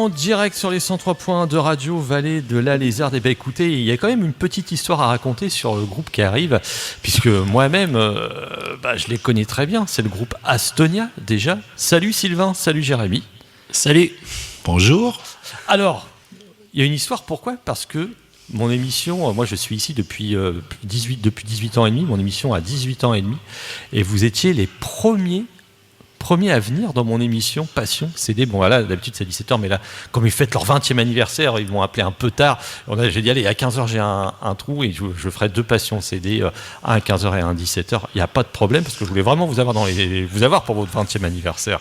en direct sur les 103.1 de Radio Vallée de la Lézarde. Et bien écoutez, il y a quand même une petite histoire à raconter sur le groupe qui arrive, puisque moi-même, je les connais très bien. C'est le groupe Astonia, déjà. Salut Sylvain, salut Jérémy. Salut. Bonjour. Alors, il y a une histoire, pourquoi ? Parce que mon émission, moi je suis ici depuis 18 ans et demi, mon émission a 18 ans et demi, et vous étiez les premiers à venir dans mon émission Passion CD. Bon, voilà, d'habitude c'est 17h, mais là, comme ils fêtent leur 20e anniversaire, ils m'ont appelé un peu tard. J'ai dit, allez, à 15h, j'ai un trou et je ferai 2 Passion CD, un à 15h et un à 17h. Il n'y a pas de problème parce que je voulais vraiment vous avoir pour votre 20e anniversaire.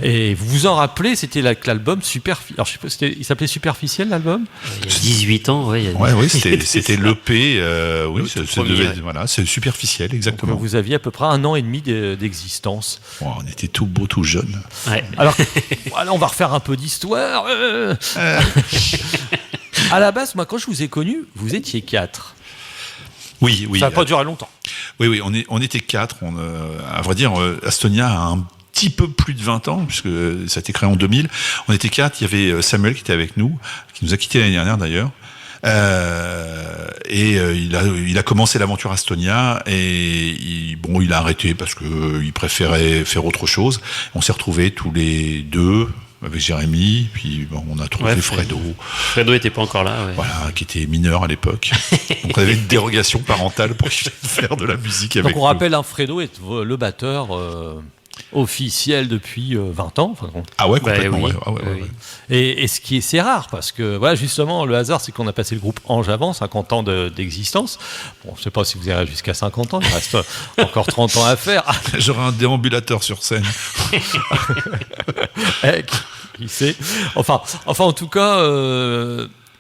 Et vous vous en rappelez, c'était l'album Alors, je sais pas, il s'appelait Superficiel, l'album ? Il y a 18 ans, oui. Oui, c'était l'EP. C'est Superficiel, exactement. Donc, vous aviez à peu près 1 an et demi d'existence. Oh, on était tout beau, tout jeune. Ouais. Alors, voilà, on va refaire un peu d'histoire. À la base, moi, quand je vous ai connu, vous étiez 4. Oui. Ça n'a pas duré longtemps. Oui, on était 4. À vrai dire, Astonia a un petit peu plus de 20 ans, puisque ça a été créé en 2000. On était 4. Il y avait Samuel qui était avec nous, qui nous a quittés l'année dernière d'ailleurs. Il a commencé l'aventure Astonia et il a arrêté parce que il préférait faire autre chose. On s'est retrouvés tous les deux avec Jérémy, puis on a trouvé Fredo. Fredo était pas encore là, ouais. Voilà, qui était mineur à l'époque. Donc on avait une dérogation parentale pour faire de la musique avec nous. Donc on rappelle, Fredo est le batteur officiel depuis 20 ans. Ah ouais, complètement. Oui. Ouais. Et ce qui est, c'est rare, parce que voilà, justement, le hasard, c'est qu'on a passé le groupe Ange avant, 50 ans d'existence. Bon, je ne sais pas si vous irez jusqu'à 50 ans, il reste encore 30 ans à faire. J'aurai un déambulateur sur scène. Qui sait. Enfin, en tout cas,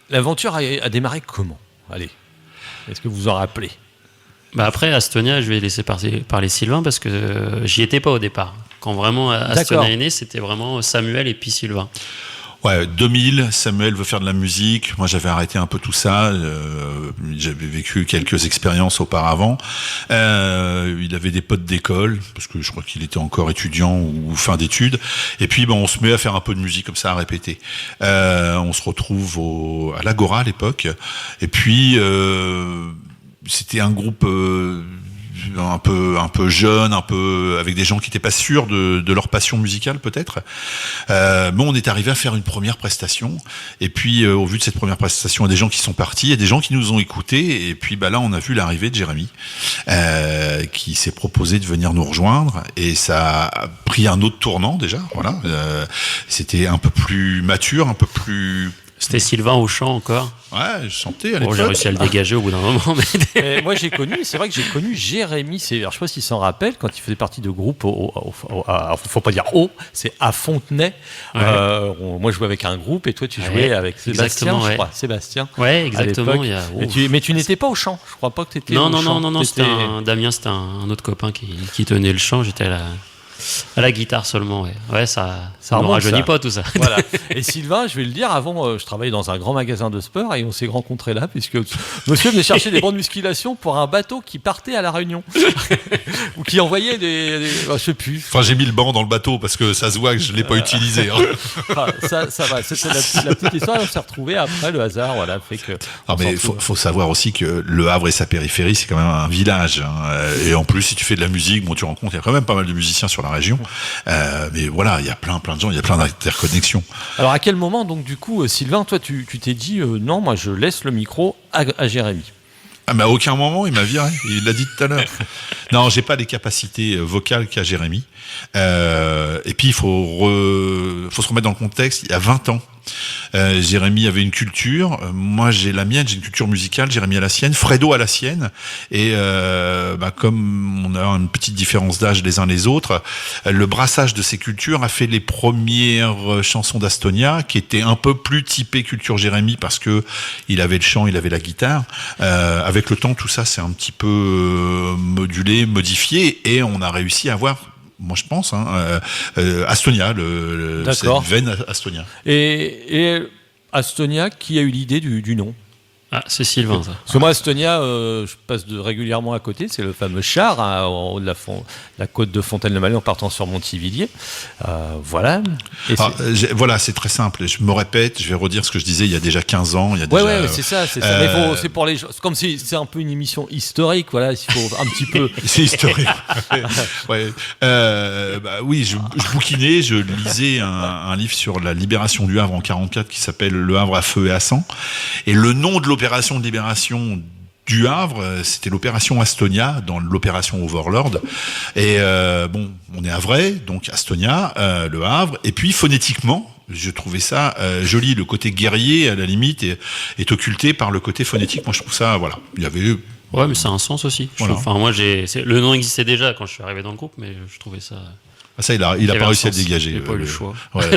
l'aventure a démarré comment ? Allez, est-ce que vous vous en rappelez ? Après, Astonia, je vais laisser parler Sylvain parce que j'y étais pas au départ. Quand vraiment Astonia est né, c'était vraiment Samuel et puis Sylvain. Ouais, 2000, Samuel veut faire de la musique. Moi, j'avais arrêté un peu tout ça. J'avais vécu quelques expériences auparavant. Il avait des potes d'école, parce que je crois qu'il était encore étudiant ou fin d'études. Et puis, on se met à faire un peu de musique comme ça, à répéter. On se retrouve à l'Agora à l'époque. Et puis, c'était un groupe un peu jeune, un peu avec des gens qui n'étaient pas sûrs de leur passion musicale peut-être. Mais on est arrivé à faire une première prestation. Et puis au vu de cette première prestation, il y a des gens qui sont partis, il y a des gens qui nous ont écoutés. Et puis là, on a vu l'arrivée de Jérémy, qui s'est proposé de venir nous rejoindre. Et ça a pris un autre tournant déjà. Voilà, c'était un peu plus mature, un peu plus. C'était Sylvain au chant encore. Ouais, je chantais à l'époque. J'ai réussi à le dégager au bout d'un moment. Mais moi, c'est vrai que j'ai connu Jérémy. Alors, je sais pas s'il s'en rappelle, quand il faisait partie de groupe, faut pas dire c'est à Fontenay. Ouais. Moi, je jouais avec un groupe et toi, tu jouais avec Sébastien, je crois. Sébastien. Ouais, exactement. Mais tu n'étais pas au chant. Je crois pas que tu étais au chant. Non, Damien, c'était un autre copain qui tenait le chant. J'étais à la guitare seulement, ouais, ça ne rajeunit pas tout ça. Voilà. Et Sylvain, je vais le dire, avant, je travaillais dans un grand magasin de sport et on s'est rencontrés là, puisque monsieur venait chercher des bancs de musculation pour un bateau qui partait à La Réunion. Ou qui envoyait je sais plus. Enfin, j'ai mis le banc dans le bateau parce que ça se voit que je ne l'ai pas utilisé. Enfin, ça va, c'était la petite histoire, on s'est retrouvés après, le hasard, voilà, fait que. Non, mais faut savoir aussi que Le Havre et sa périphérie, c'est quand même un village. Et en plus, si tu fais de la musique, tu rencontres, il y a quand même pas mal de musiciens sur la région. Mais voilà, il y a plein de gens, il y a plein d'interconnexions. Alors à quel moment, donc du coup, Sylvain, toi tu t'es dit non, moi je laisse le micro à Jérémy? À aucun moment il m'a viré, il l'a dit tout à l'heure. Non, j'ai pas les capacités vocales qu'a Jérémy. Et puis il faut se remettre dans le contexte, il y a 20 ans. Jérémy avait une culture, moi j'ai la mienne, j'ai une culture musicale, Jérémy a la sienne, Fredo a la sienne, et comme on a une petite différence d'âge les uns les autres, le brassage de ces cultures a fait les premières chansons d'Astonia, qui étaient un peu plus typées culture Jérémy, parce que il avait le chant, il avait la guitare. Avec le temps, tout ça s'est un petit peu modulé, modifié, et on a réussi à avoir, moi je pense, Astonia, cette veine Astonia. Et Astonia, qui a eu l'idée du nom? Ah, c'est Sylvain, ça. Parce que moi, Estonia, je passe régulièrement à côté. C'est le fameux char en haut de la côte de Fontaine-le-Malais en partant sur Montivilliers. Voilà. Voilà, c'est très simple. Je me répète, je vais redire ce que je disais il y a déjà 15 ans. Ouais, c'est ça. Mais c'est pour les gens. Comme c'est un peu une émission historique, voilà, il faut un petit peu. C'est historique. Ouais. Oui, je bouquinais, je lisais un livre sur la libération du Havre en 1944 qui s'appelle Le Havre à feu et à sang. Et le nom de l'opération de libération du Havre, c'était l'opération Astonia, dans l'opération Overlord. Et on est havrais, donc Astonia, le Havre. Et puis phonétiquement, je trouvais ça joli. Le côté guerrier, à la limite, est occulté par le côté phonétique. Moi, je trouve ça, voilà. Il y avait... Ouais, mais ça a un sens aussi. Voilà. Enfin, moi, le nom existait déjà quand je suis arrivé dans le groupe, mais je trouvais ça... Ça, il a pas réussi à le dégager. Il n'a pas eu le choix. Ouais,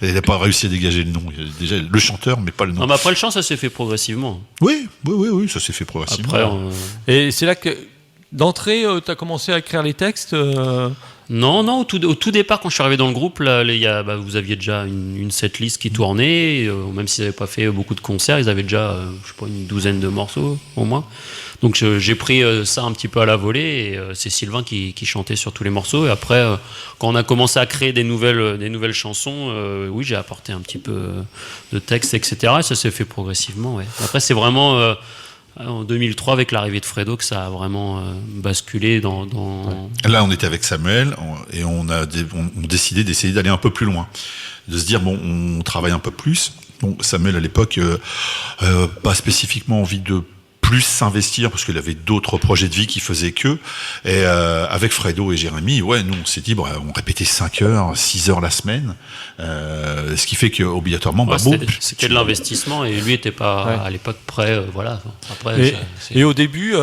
il n'a pas réussi à dégager le nom. Déjà, le chanteur, mais pas le nom. Non, mais après, le chant, ça s'est fait progressivement. Oui, ça s'est fait progressivement. Après, Et c'est là que, d'entrée, tu as commencé à écrire les textes Non, au tout départ, quand je suis arrivé dans le groupe, là, vous aviez déjà une setlist qui tournait, même s'ils n'avaient pas fait beaucoup de concerts, ils avaient déjà, je sais pas, une douzaine de morceaux, au moins. Donc j'ai pris ça un petit peu à la volée, et c'est Sylvain qui chantait sur tous les morceaux. Et après, quand on a commencé à créer des nouvelles chansons, oui, j'ai apporté un petit peu de texte, etc. Et ça s'est fait progressivement, ouais. Après, c'est vraiment... en 2003, avec l'arrivée de Fredo, que ça a vraiment basculé dans... Là, on était avec Samuel et on décidé d'essayer d'aller un peu plus loin, de se dire on travaille un peu plus. Bon, Samuel à l'époque, pas spécifiquement envie de plus s'investir parce qu'il avait d'autres projets de vie qui faisaient que. Et avec Fredo et Jérémy, nous on s'est dit, on répétait 5 heures, 6 heures la semaine, ce qui fait qu'obligatoirement, c'était de l'investissement et lui était pas à l'époque prêt, voilà. Après, et au début,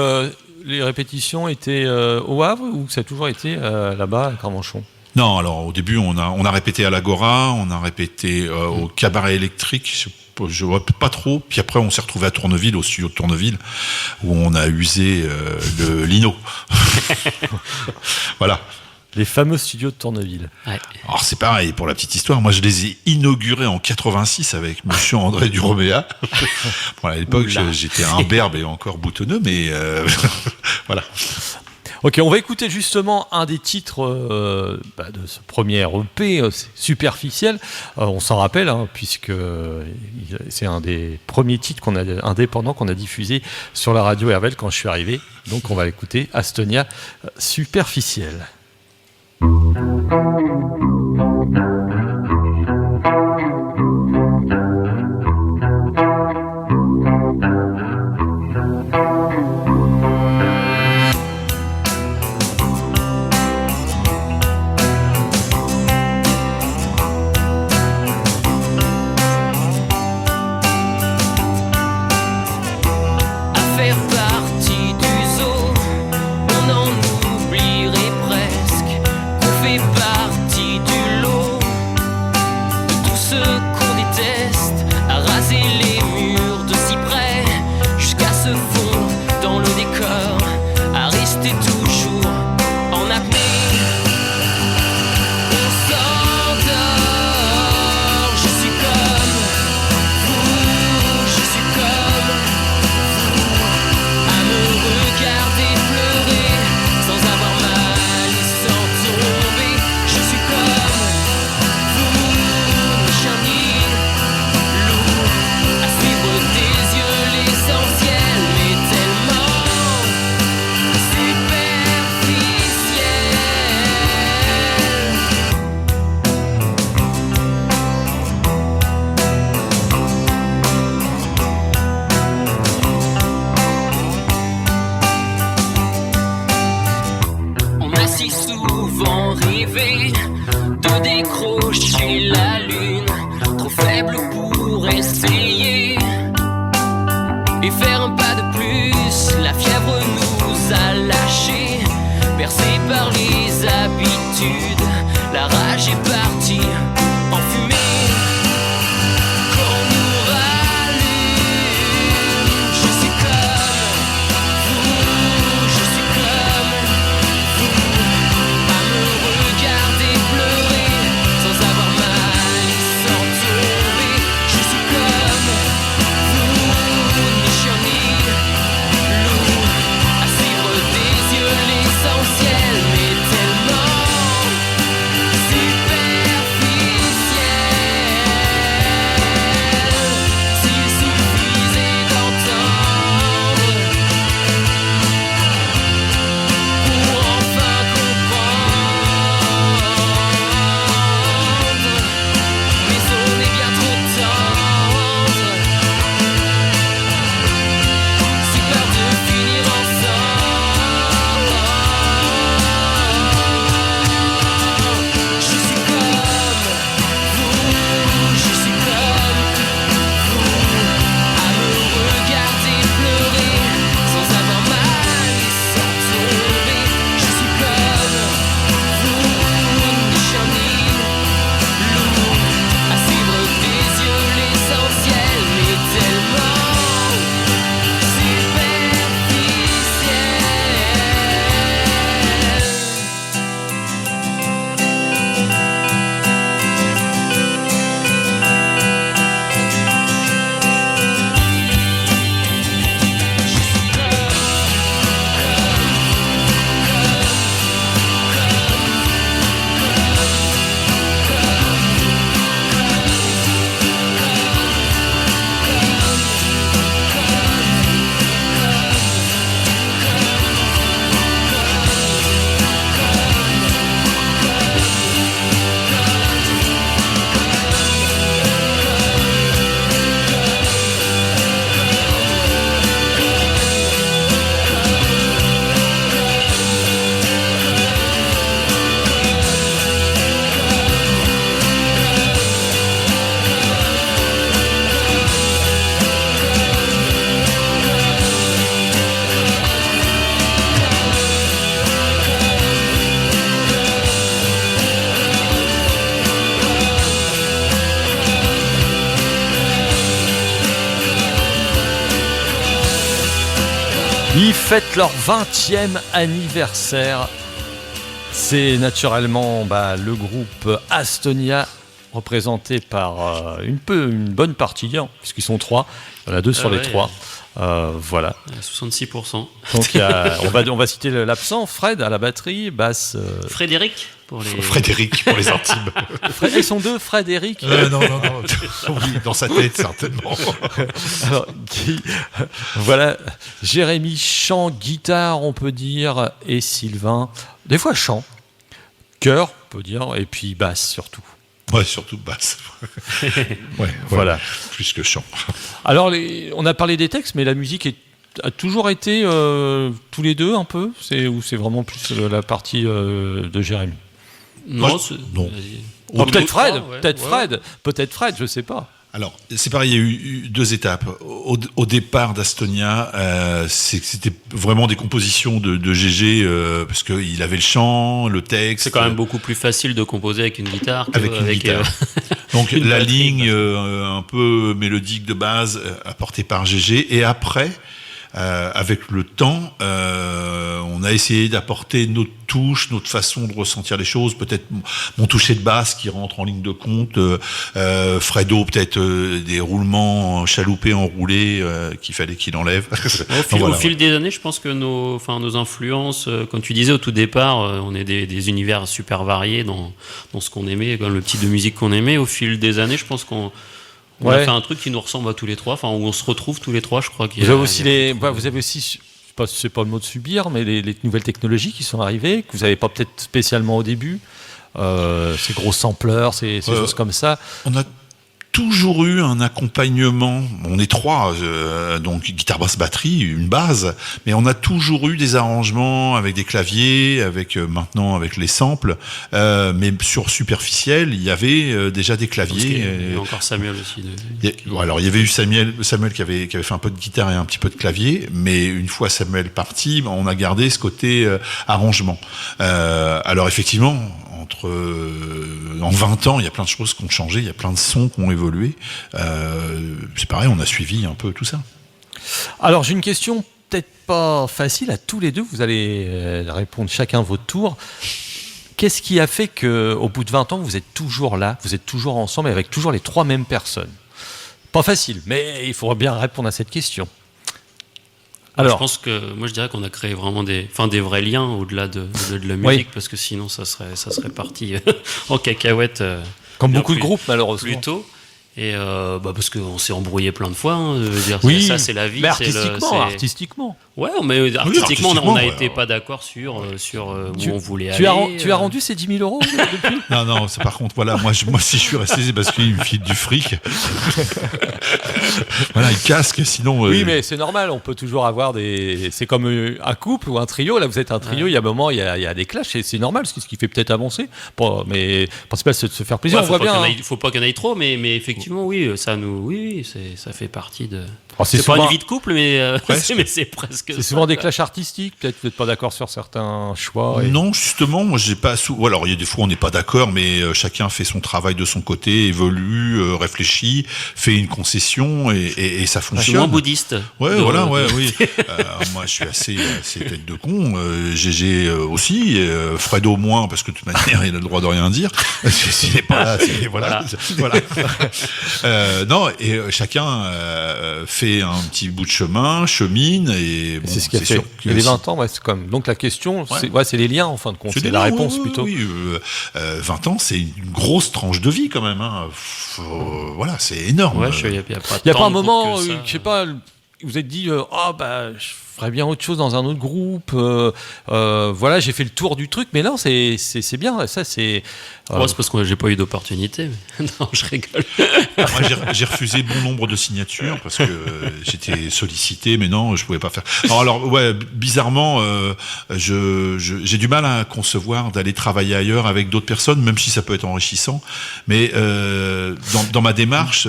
les répétitions étaient au Havre ou ça a toujours été là-bas à Carmanchon? Non, alors au début on a répété à l'Agora, on a répété au Cabaret Électrique. Je vois pas trop. Puis après, on s'est retrouvé à Tourneville, au studio de Tourneville, où on a usé le lino. Voilà. Les fameux studios de Tourneville. Ouais. Alors c'est pareil, pour la petite histoire, moi je les ai inaugurés en 86 avec monsieur André Duroméa. Bon, à l'époque, j'étais imberbe et encore boutonneux, mais voilà. Ok, on va écouter justement un des titres de ce premier EP, Superficiel. On s'en rappelle, puisque c'est un des premiers titres indépendants qu'on a diffusé sur la radio Hervel quand je suis arrivé. Donc on va écouter Astonia, Superficiel. Ils fêtent leur 20e anniversaire. C'est naturellement le groupe Astonia, représenté par une bonne partie, puisqu'ils sont 3. Il y en a 2 sur les 3. Voilà. 66%. Donc on va citer l'absent, Fred à la batterie, basse. Frédéric pour les intimes. Ils sont 2, Fred et Eric. Non. Oui, dans sa tête, certainement. Alors, voilà, Jérémy, chant, guitare, on peut dire, et Sylvain, des fois chant, chœur, on peut dire, et puis basse surtout. Ouais, surtout basse. Voilà. Plus que chant. Alors, on a parlé des textes, mais la musique a toujours été tous les deux un peu, ou c'est vraiment plus la partie de Jérémy? Non. Peut-être Fred, peut-être Fred, je sais pas. Alors, c'est pareil, il y a eu 2 étapes. Au départ d'Astonia, c'était vraiment des compositions de GG, parce qu'il avait le chant, le texte. C'est quand même beaucoup plus facile de composer avec une guitare qu'avec une guitare. Donc la ligne un peu mélodique de base, apportée par GG. Et après, avec le temps, on a essayé d'apporter notre touche, notre façon de ressentir les choses, peut-être mon toucher de basse qui rentre en ligne de compte, Fredo peut-être des roulements chaloupés, enroulés qu'il fallait qu'il enlève. Au fil des années, je pense que nos influences, comme tu disais au tout départ, on est des univers super variés dans ce qu'on aimait, le type de musique qu'on aimait. Au fil des années, je pense qu'on a fait un truc qui nous ressemble à tous les 3, où on se retrouve tous les 3, je crois. Vous avez aussi, je sais pas si c'est pas le mot de subir, mais les nouvelles technologies qui sont arrivées, que vous n'avez pas peut-être spécialement au début, ces gros sampleurs, ces choses comme ça. On a toujours eu un accompagnement, on est 3, donc guitare, basse, batterie, une base, mais on a toujours eu des arrangements avec des claviers, maintenant avec les samples, mais sur superficiel, il y avait déjà des claviers. Il y a encore Samuel aussi. Alors il y avait eu Samuel qui avait fait un peu de guitare et un petit peu de clavier, mais une fois Samuel parti, on a gardé ce côté arrangement. Alors effectivement, en 20 ans, il y a plein de choses qui ont changé, il y a plein de sons qui ont évolué. C'est pareil, on a suivi un peu tout ça. Alors, j'ai une question peut-être pas facile à tous les deux. Vous allez répondre chacun votre tour. Qu'est-ce qui a fait qu'au bout de 20 ans, vous êtes toujours là, vous êtes toujours ensemble avec toujours les 3 mêmes personnes? Pas facile, mais il faudra bien répondre à cette question. Alors, je pense que moi je dirais qu'on a créé vraiment des vrais liens au-delà de la musique, parce que sinon ça serait parti en cacahuète. Comme beaucoup de groupes malheureusement. Plus tôt. Et parce qu'on s'est embrouillé plein de fois. Ça c'est la vie. Mais artistiquement. Ouais, mais artistiquement, on n'a été pas d'accord sur où on voulait aller. Tu as rendu ces 10 000 euros depuis? Non, c'est par contre, voilà, moi si je suis resté, c'est parce qu'il me file du fric. Voilà, il casque, sinon. Oui, mais c'est normal, on peut toujours avoir des. C'est comme un couple ou un trio. Là, vous êtes un trio, il y a un moment, il y a des clashs, et c'est normal, c'est ce qui fait peut-être avancer. Mais le principal, c'est de se faire plaisir. On voit bien. Il faut pas qu'il y en ait trop, mais effectivement, ça fait partie de. C'est pas une vie de couple, mais c'est presque. C'est souvent des clashs artistiques. Peut-être que vous n'êtes pas d'accord sur certains choix. Non, justement, moi, j'ai pas. Alors, il y a des fois, on n'est pas d'accord, mais chacun fait son travail de son côté, évolue, réfléchit, fait une concession, et ça fonctionne. C'est moins bouddhiste. Ouais, oui. Moi, je suis assez tête de con. GG aussi. Fredo moins, parce que de toute manière, il a le droit de rien dire. S'il n'est pas là, voilà. Non, et chacun fait un petit bout de chemin, chemine, et c'est ce qui a fait. Et les 20 ans, c'est comme. Donc la question, c'est les liens en fin de compte. C'est la réponse plutôt. Oui, 20 ans, c'est une grosse tranche de vie quand même. Voilà, c'est énorme. Ouais, il n'y a pas un moment, je sais pas, vous êtes dit, je ferais bien autre chose dans un autre groupe. Voilà, j'ai fait le tour du truc, mais non, c'est bien. Ça, c'est. C'est parce que j'ai pas eu d'opportunité. Non, je rigole. Moi, j'ai refusé bon nombre de signatures parce que j'étais sollicité, mais non, je pouvais pas faire. Alors bizarrement, j'ai du mal à concevoir d'aller travailler ailleurs avec d'autres personnes, même si ça peut être enrichissant. Mais dans ma démarche,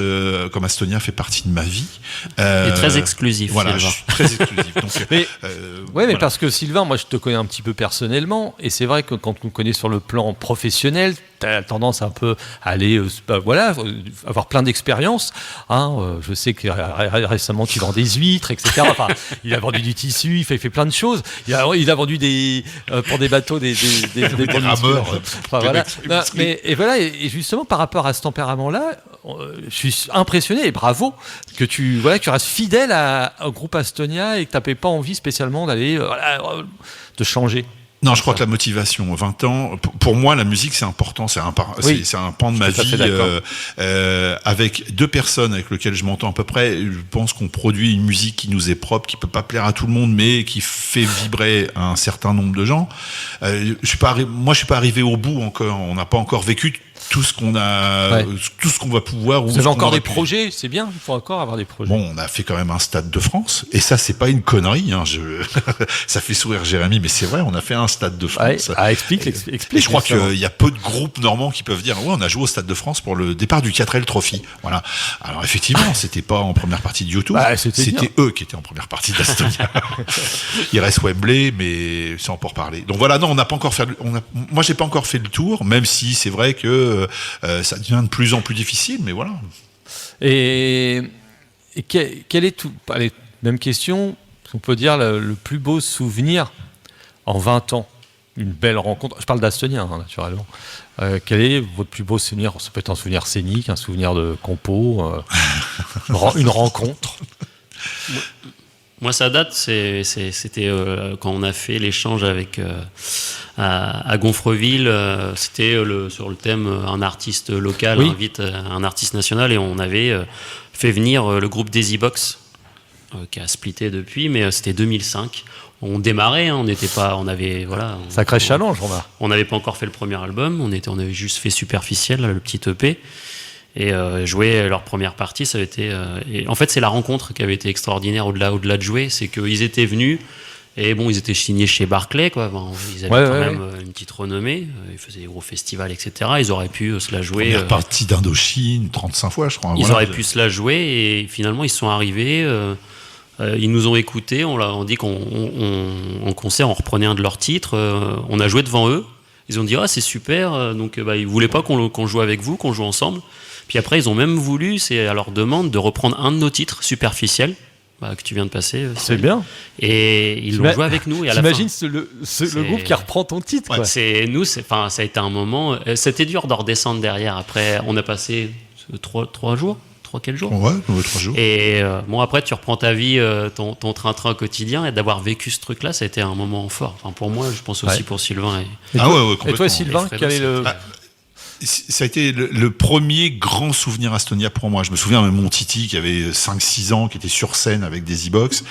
comme Astonia fait partie de ma vie, et très exclusif. Voilà, je suis très exclusif. Donc Mais, mais voilà. parce que Sylvain, moi je te connais un petit peu personnellement, et c'est vrai que quand on te connaît sur le plan professionnel, tu as tendance un peu à aller, avoir plein d'expériences. Je sais que récemment tu vends des huîtres, etc. Enfin, il a vendu du tissu, il fait plein de choses. Il a vendu pour des bateaux des rameurs. Enfin, voilà. Non, et justement par rapport à ce tempérament-là, je suis impressionné et bravo que tu restes fidèle au groupe Astonia et que tu n'avais pas envie spécialement d'aller de changer. Non, je crois que la motivation, 20 ans, pour moi, la musique, c'est important, c'est un pan de ma vie. Avec deux personnes avec lesquelles je m'entends à peu près, je pense qu'on produit une musique qui nous est propre, qui peut pas plaire à tout le monde, mais qui fait vibrer un certain nombre de gens. Je suis pas arrivé au bout encore. On n'a pas encore vécu tout ce qu'on a, tout ce qu'on va pouvoir. Vous avez encore des projets, c'est bien. Il faut encore avoir des projets. Bon, on a fait quand même un Stade de France, et ça, c'est pas une connerie. Ça fait sourire Jérémy, mais c'est vrai, on a fait un Stade de France. Explique. Et je crois qu'il y a peu de groupes normands qui peuvent dire, on a joué au Stade de France pour le départ du 4L Trophy. Voilà. Alors effectivement, c'était pas en première partie de YouTube, c'était eux qui étaient en première partie d'Astonia. Il reste Wembley, mais c'est en pour parler. Donc voilà, non, on n'a pas encore fait. Moi, j'ai pas encore fait le tour, même si c'est vrai que ça devient de plus en plus difficile, mais voilà. Et quel est tout... Allez, même question, on peut dire le plus beau souvenir en 20 ans, une belle rencontre. Je parle d'Astonia, naturellement. Quel est votre plus beau souvenir? Ça peut être un souvenir scénique, un souvenir de compo, une rencontre. Moi, ça date, c'était quand on a fait l'échange avec à Gonfreville, c'était sur le thème un artiste local invite un artiste national, et on avait fait venir le groupe Daisy Box qui a splitté depuis, mais c'était 2005. On démarrait, on n'était pas, on avait sacré challenge, on n'avait pas encore fait le premier album, on avait juste fait Superficiel, le petit EP. Et jouer leur première partie, ça a été. Et en fait, c'est la rencontre qui avait été extraordinaire au-delà de jouer, c'est qu'ils étaient venus et ils étaient signés chez Barclay, quoi. Ils avaient quand même une petite renommée. Ils faisaient des gros festivals, etc. Ils auraient pu se la jouer. Première partie d'Indochine, 35 fois, je crois. Ils auraient pu se la jouer, et finalement, ils sont arrivés. Ils nous ont écoutés. On dit en concert, on reprenait un de leurs titres. On a joué devant eux. Ils ont dit c'est super. Donc, ils voulaient pas qu'on joue avec vous, qu'on joue ensemble. Puis après, ils ont même voulu, c'est à leur demande, de reprendre un de nos titres, Superficiel, que tu viens de passer. C'est bien. Et ils l'ont joué avec nous. T'imagines le groupe qui reprend ton titre, quoi. Ça a été un moment. C'était dur de redescendre derrière. Après, on a passé 3 jours. 3-4 jours. Ouais, 3 jours. Et après, tu reprends ta vie, ton train-train quotidien, et d'avoir vécu ce truc-là, ça a été un moment fort. Enfin, pour moi, je pense aussi pour Sylvain. Et toi, Sylvain, quel est le... Ça a été le premier grand souvenir Astonia pour moi. Je me souviens même mon Titi qui avait 5-6 ans, qui était sur scène avec des e-box.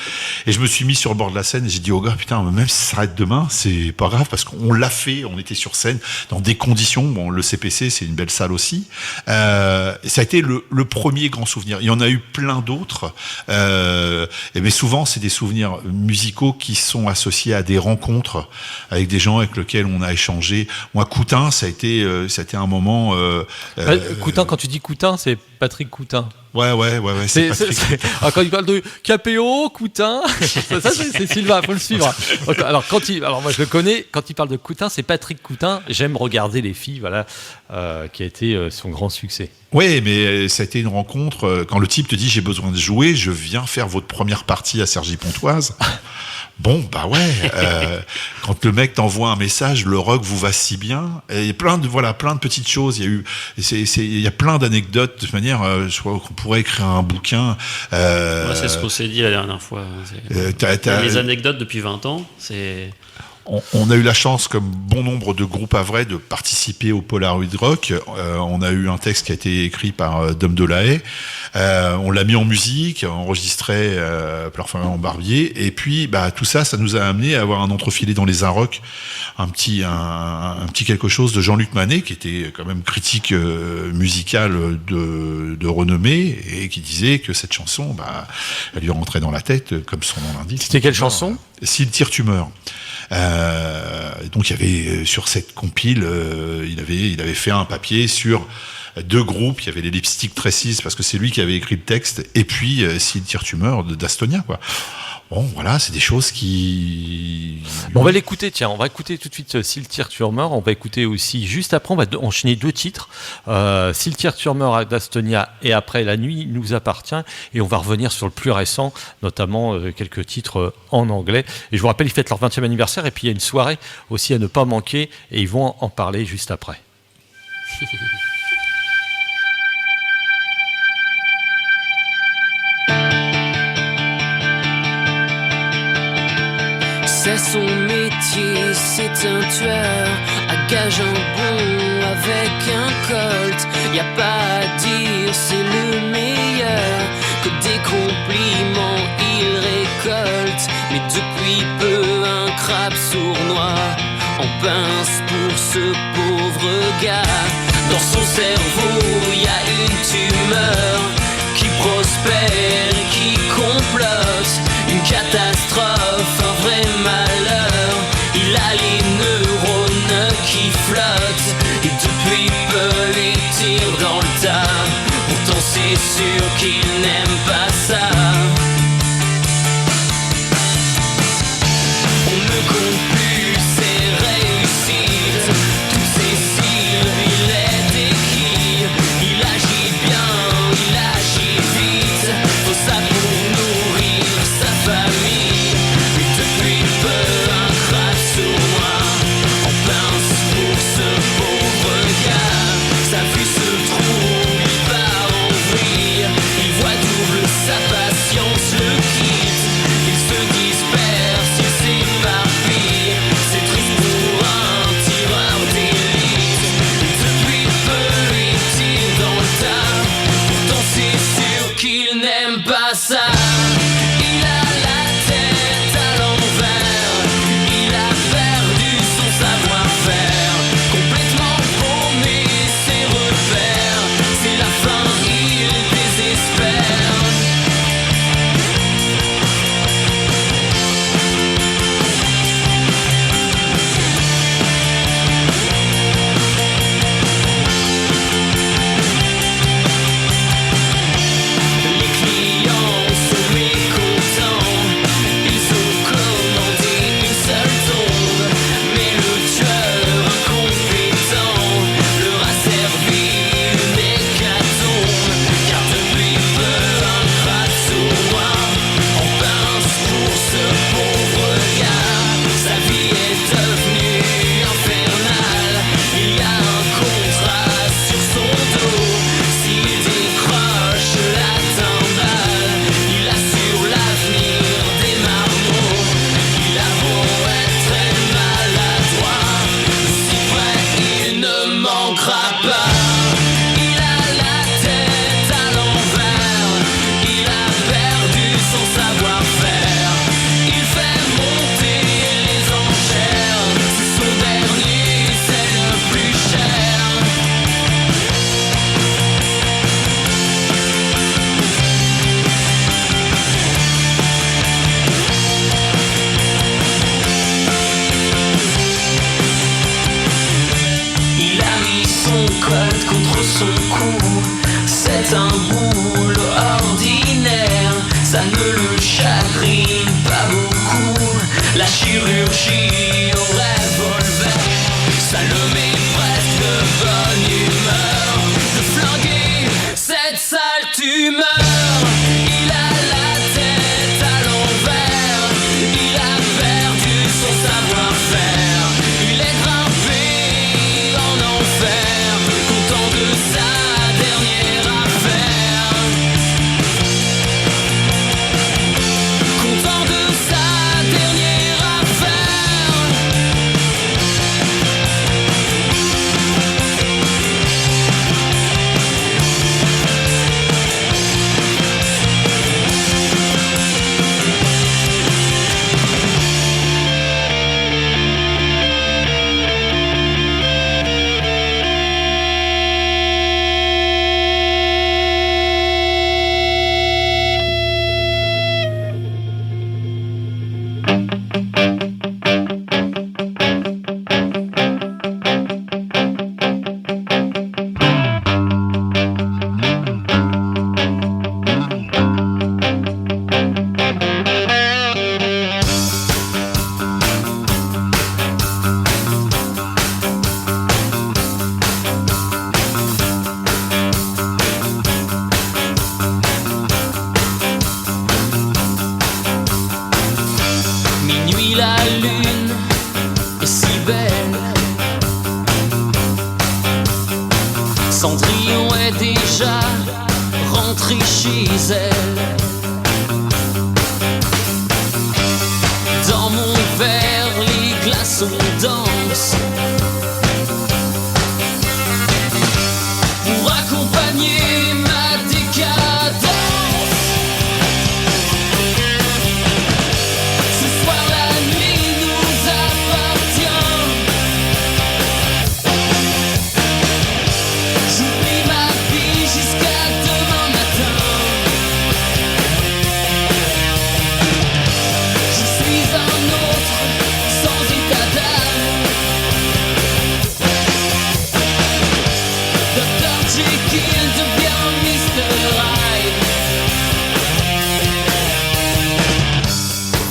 Et je me suis mis sur le bord de la scène et j'ai dit au gars, putain, même si ça s'arrête demain, c'est pas grave parce qu'on l'a fait, on était sur scène dans des conditions. Bon, le CPC, c'est une belle salle aussi. Ça a été le premier grand souvenir. Il y en a eu plein d'autres. Mais souvent, c'est des souvenirs musicaux qui sont associés à des rencontres avec des gens avec lesquels on a échangé. Moi, Coutin, ça a été un moment. Coutin, quand tu dis Coutin, c'est Patrick Coutin. Ouais, c'est Patrick. Quand il parle de KPO, Coutin, ça c'est Sylvain, faut le suivre. Alors moi je le connais, quand il parle de Coutin, c'est Patrick Coutin. J'aime regarder les filles, qui a été son grand succès. Oui, mais ça a été une rencontre. Quand le type te dit j'ai besoin de jouer, je viens faire votre première partie à Cergy-Pontoise. Bon, quand le mec t'envoie un message, le rock vous va si bien. Et il y a plein de petites choses. Il y a plein d'anecdotes. De toute manière, je crois qu'on pourrait écrire un bouquin. C'est ce qu'on s'est dit la dernière fois. Les anecdotes depuis 20 ans, c'est... On a eu la chance, comme bon nombre de groupes havrais, de participer au Polaroid Rock. On a eu un texte qui a été écrit par Dom Delahaye. On l'a mis en musique, enregistré en Barbier. Et puis, tout ça nous a amené à avoir un entrefilé dans les Arocs, un petit quelque chose de Jean-Luc Manet, qui était quand même critique musical de renommée, et qui disait que cette chanson, elle lui rentrait dans la tête, comme son nom l'indique. C'était quelle chanson ? Si le tire, tu meurs. Donc il y avait sur cette compile, il avait fait un papier sur deux groupes. Il y avait les Lipstick Traces parce que c'est lui qui avait écrit le texte, et puis S'il tire tu meurs d'Astonia, quoi. Bon, voilà, c'est des choses qui... On va l'écouter, tiens, on va écouter tout de suite S'il tire tu meurs. On va écouter aussi, juste après, on va enchaîner deux titres. S'il tire tu meurs d'Astonia et après La nuit nous appartient. Et on va revenir sur le plus récent, notamment quelques titres en anglais. Et je vous rappelle, ils fêtent leur 20e anniversaire et puis il y a une soirée aussi à ne pas manquer et ils vont en parler juste après. C'est son métier, c'est un tueur à gage un bon avec un colt. Y a pas à dire, c'est le meilleur, que des compliments il récolte. Mais depuis peu un crabe sournois en pince pour ce pauvre gars. Dans son cerveau y a une tumeur qui prospère et qui complote. Une catastrophe, un vrai malheur. Il a les neurones qui flottent et depuis peu il tire dans le tas. Pourtant c'est sûr qu'il n'aime pas ça. On ne compte plus ses réussites, toutes ses cires, il les décrit. Il agit bien, il agit vite, faut ça pour nourrir sa famille. Mais depuis peu un crabe sournois en pince pour ce pauvre gars. Sa vue se trouble, il part en vrille, il voit double, sa patience le quitte. Il se disperse, il s'éparpille, c'est triste pour un tireur d'élite. Depuis peu il tire dans le tas, pourtant c'est sûr qu'il n'aime pas ça. Il a la tête à l'envers, il a perdu son savoir-faire, complètement paumé ses repères. C'est la fin, il désespère. Les clients sont mécontents, ils ont commandé une seule tombe. Mais le tueur incompétent leur a servi une hécatombe. Car depuis peu un crabe sournois en pince pour ce pauvre gars. Sa vie est devenue infernale, il y a un contrat sur son dos. S'il décroche la timbale, il assure l'avenir des marmots. Il a beau être très maladroit, si près il ne manquera pas. Il a la tête à l'envers, il a perdu son savoir-faire. Il fait monter les enchères, c'est son dernier, c'est le plus cher. Il a mis son col contre son cou, c'est un boulot ordinaire, ça ne le chagrine pas beaucoup. La chirurgie au revolver, ça le met presque de bonne humeur de flinguer cette sale tumeur. Il a la tête à l'envers, il a perdu son savoir-faire. Il est grimpé en enfer, content de sa dernière affaire. Content Cendrillon est déjà rentrée chez elle. Dans mon verre, les glaçons dansent. Pour accompagner ma décadence. Ce soir la nuit nous appartient. J'oublie ma vie jusqu'à demain matin. Je suis un autre sans état d'âme. Dr. Jekyll devient Mr. Hyde.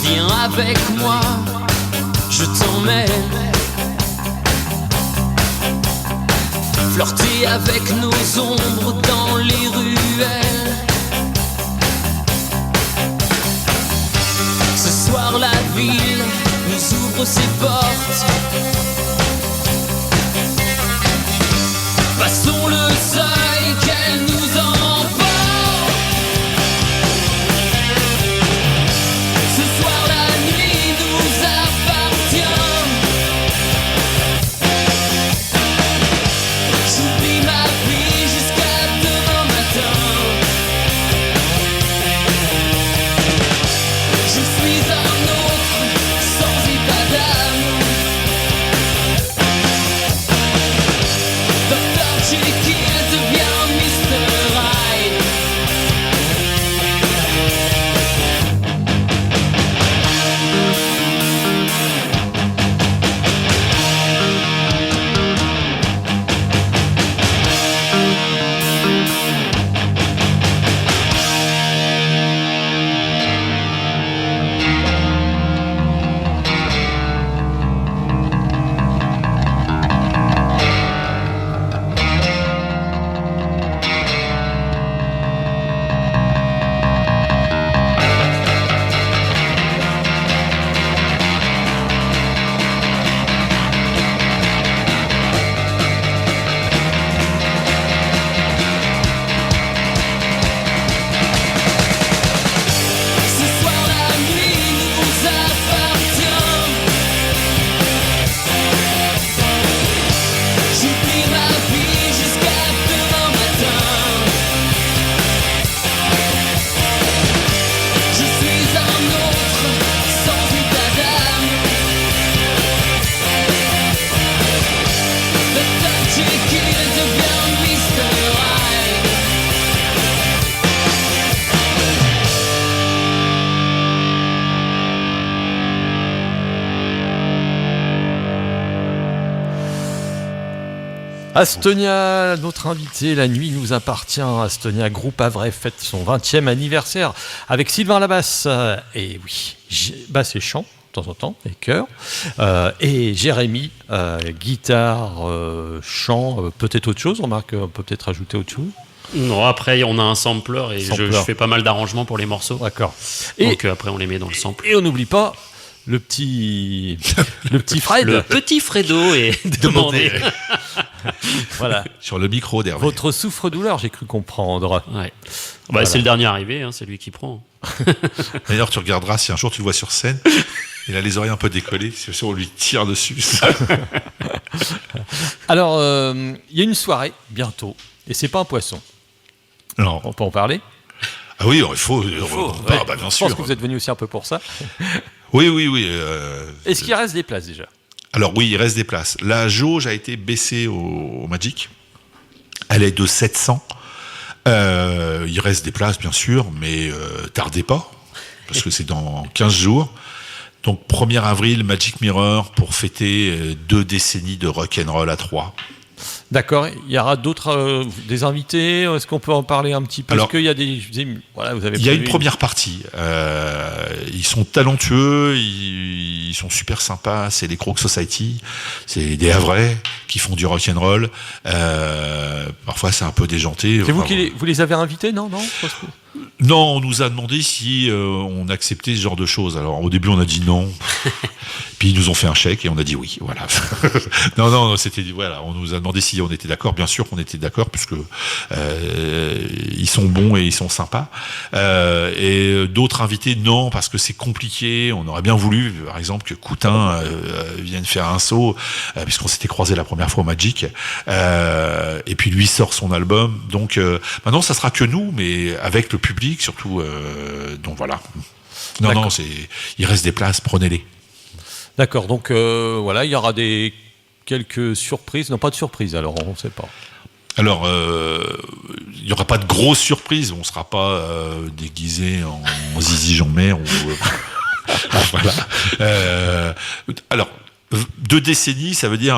Viens avec moi, je t'emmène. Flirter avec nos ombres dans les ruelles. Ce soir la ville nous ouvre ses portes. Passons le seuil, qu'elle nous emporte. Ce soir la nuit nous appartient. J'oublie ma vie jusqu'à demain matin. Je suis un autre sans état d'âme. Dr. Jekyll devient Mr. Hyde. Ce soir la nuit nous appartient. J'oublie ma vie jusqu'à demain matin. Je suis un autre sans état d'âme. Dr. Jekyll devient Mr. Hyde. Astonia, notre invité, la nuit nous appartient. Astonia, groupe Havrais, fête son 20e anniversaire avec Sylvain Labasse. Et oui, basse et chant, de temps en temps, et chœur. Et Jérémy, guitare, chant, peut-être autre chose. Remarque, on peut peut-être ajouter autre chose. Non, après, on a un sampler et je Sampler. fais pas mal d'arrangements pour les morceaux. D'accord. Et, Donc après, on les met dans le sample. et on n'oublie pas le petit Fred. Le petit Fredo est demandé. Voilà. Sur le micro d'Hervé. Votre souffre-douleur, j'ai cru comprendre. Ouais. Voilà. C'est le dernier arrivé, hein, c'est lui qui prend. D'ailleurs, tu regarderas si un jour tu le vois sur scène. Il a les oreilles un peu décollées. C'est sûr, on lui tire dessus. Alors, il y a une soirée bientôt, et c'est pas un poisson. Non. On peut en parler. Ah oui, il faut. Ouais. Bah, bien Je sûr. pense que vous êtes venu aussi un peu pour ça. Oui. Est-ce qu'il reste des places déjà? Alors oui, il reste des places. La jauge a été baissée au Magic. Elle est de 700. Il reste des places, bien sûr, mais tardez pas, parce que c'est dans 15 jours. Donc 1er avril, Magic Mirror, pour fêter 2 décennies de rock'n'roll à 3. D'accord. Il y aura d'autres des invités. Est-ce qu'on peut en parler un petit peu? Alors, Est-ce qu'il y a des voilà, vous avez il y a prévu une première partie. Ils sont talentueux, ils sont super sympas. C'est les Crocs Society, c'est des Havrais qui font du rock'n'roll. Parfois, c'est un peu déjanté. C'est vous Enfin, qui vous les avez invités, non? Non, on nous a demandé si on acceptait ce genre de choses. Alors au début, on a dit non. Puis Puis ils nous ont fait un chèque et on a dit oui, voilà. non, c'était voilà, on nous a demandé si on était d'accord. Bien sûr qu'on était d'accord puisque ils sont bons et ils sont sympas. Et d'autres invités, non, parce que c'est compliqué. On aurait bien voulu, par exemple, que Coutin vienne faire un saut, puisqu'on s'était croisés la première fois au Magic. Et puis lui sort son album. Donc maintenant, ça sera que nous, mais avec le public surtout. Donc voilà. Non, il reste des places, prenez-les. D'accord, donc voilà, il y aura quelques surprises. Non, pas de surprises, alors on ne sait pas. Alors, il n'y aura pas de grosses surprises. On ne sera pas déguisé en Zizi Jean-Mer. Voilà. Alors, 2 décennies, ça veut dire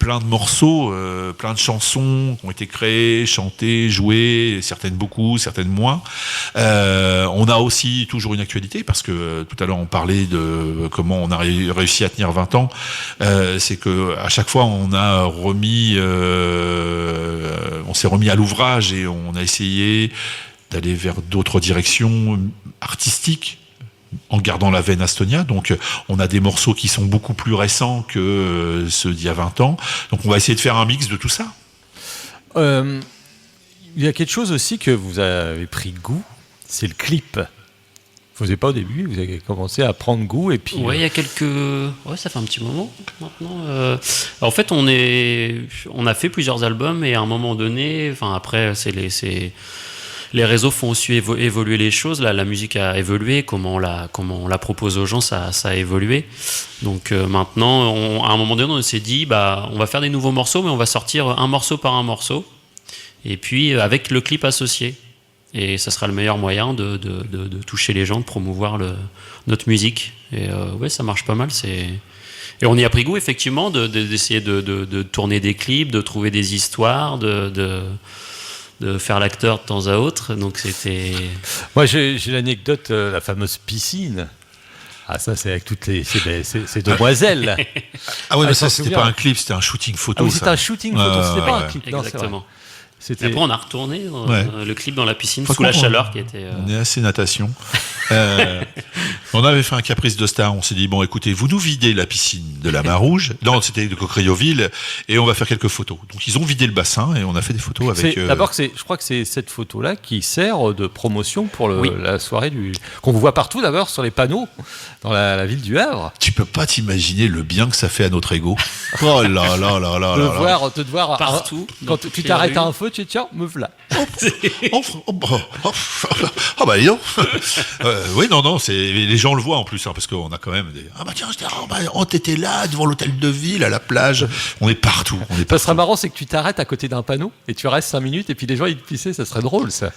plein de morceaux, plein de chansons qui ont été créées, chantées, jouées, certaines beaucoup, certaines moins. On a aussi toujours une actualité, parce que tout à l'heure on parlait de comment on a réussi à tenir 20 ans. C'est que à chaque fois on s'est remis à l'ouvrage et on a essayé d'aller vers d'autres directions artistiques, en gardant la veine Astonia. Donc on a des morceaux qui sont beaucoup plus récents que ceux d'il y a 20 ans. Donc on va essayer de faire un mix de tout ça. Il y a quelque chose aussi que vous avez pris goût, c'est le clip. Vous n'avez pas au début, vous avez commencé à prendre goût et puis... Ouais, il y a quelques... Ouais, ça fait un petit moment maintenant. En fait, on a fait plusieurs albums et à un moment donné, enfin après, les réseaux font aussi évoluer les choses. La musique a évolué, comment on la propose aux gens, ça a évolué. Donc maintenant, à un moment donné, on s'est dit, on va faire des nouveaux morceaux, mais on va sortir un morceau par un morceau. Et puis avec le clip associé. Et ça sera le meilleur moyen de toucher les gens, de promouvoir notre musique. Et ouais, ça marche pas mal. Et on y a pris goût, effectivement, d'essayer de tourner des clips, de trouver des histoires, de faire l'acteur de temps à autre. Donc c'était... Moi, j'ai l'anecdote, la fameuse piscine. Ah, ça, c'est avec toutes ces demoiselles. Ah ouais, mais ça, je c'était me pas souviens. un clip, c'était un shooting photo. Ah oui, c'était un shooting photo, c'était pas un ouais. clip. Non, c'est vrai. Exactement. C'était... Et après, on a retourné le clip dans la piscine, Faut sous la qu'on- chaleur qui était... On est assez natation. On avait fait un caprice de star. On s'est dit, bon, écoutez, vous nous videz la piscine de la Marouge. Non, c'était de Cocrioville. Et on va faire quelques photos. Donc, ils ont vidé le bassin et on a fait des photos avec... D'abord, je crois que c'est cette photo-là qui sert de promotion pour Oui. la soirée qu'on vous voit partout d'abord sur les panneaux dans la ville du Havre. Tu peux pas t'imaginer le bien que ça fait à notre ego. Oh là là là là là là. De te voir Partout, Quand dans toutes tu les t'arrêtes rues. à un feu, tu dis tiens, me voilà. Ah bah dis donc. Oui, non, les gens le voient en plus, hein, parce qu'on a quand même des... Ah bah tiens, t'étais là, devant l'hôtel de ville, à la plage. On est partout. Ça serait marrant, c'est que tu t'arrêtes à côté d'un panneau et tu restes 5 minutes et puis les gens ils te pissaient, ça serait drôle ça.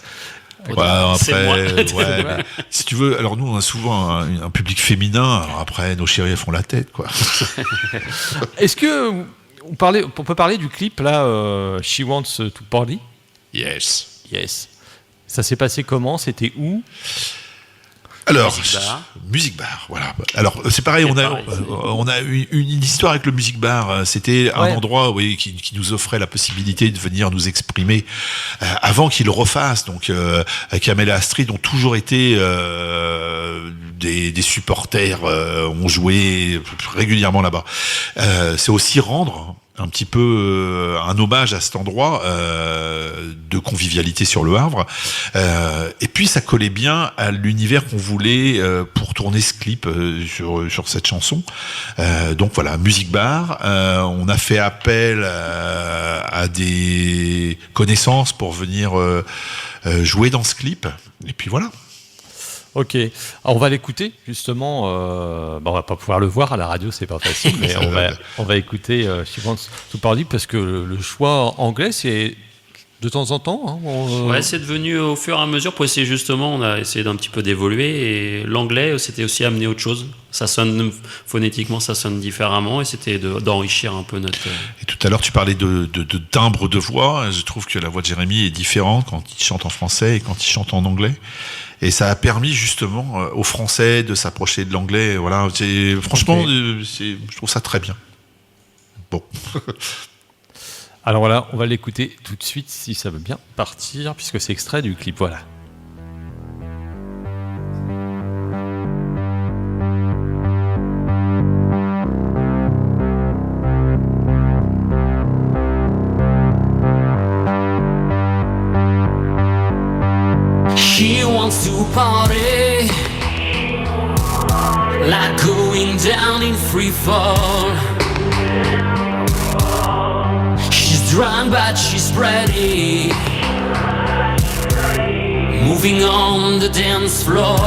Ouais, C'est après, moi. ouais, mais si tu veux, alors nous on a souvent un public féminin, alors après nos chéris elles font la tête, quoi. Est-ce que on peut parler du clip là, She Wants to Party? Yes. Yes. Ça s'est passé comment? C'était où? Alors, Music bar. Music bar, voilà. Alors, c'est pareil, on a eu une histoire avec le Music bar. C'était un endroit, oui, qui nous offrait la possibilité de venir nous exprimer avant qu'ils le refassent. Donc, Kamel et Astrid ont toujours été des supporters, ont joué régulièrement là-bas. C'est aussi rendre un petit peu un hommage à cet endroit de convivialité sur le Havre. Et puis ça collait bien à l'univers qu'on voulait pour tourner ce clip sur cette chanson. Donc voilà, Music Bar. On a fait appel à des connaissances pour venir jouer dans ce clip. Et puis voilà. Ok, alors on va l'écouter justement. On va pas pouvoir le voir à la radio, c'est pas facile, mais on va écouter She Wants to Party parce que le choix anglais c'est de temps en temps. Hein, Ouais, c'est devenu au fur et à mesure pour essayer justement, on a essayé d'un petit peu d'évoluer et l'anglais c'était aussi amener autre chose. Ça sonne phonétiquement, ça sonne différemment et c'était d'enrichir un peu notre. Et tout à l'heure tu parlais de timbre de voix. Je trouve que la voix de Jérémy est différente quand il chante en français et quand il chante en anglais. Et ça a permis justement aux Français de s'approcher de l'anglais. Voilà, franchement, je trouve ça très bien. Bon. Alors voilà, on va l'écouter tout de suite si ça veut bien partir, puisque c'est extrait du clip. Voilà. wants to party, like going down in free fall. She's drunk but she's ready, moving on the dance floor.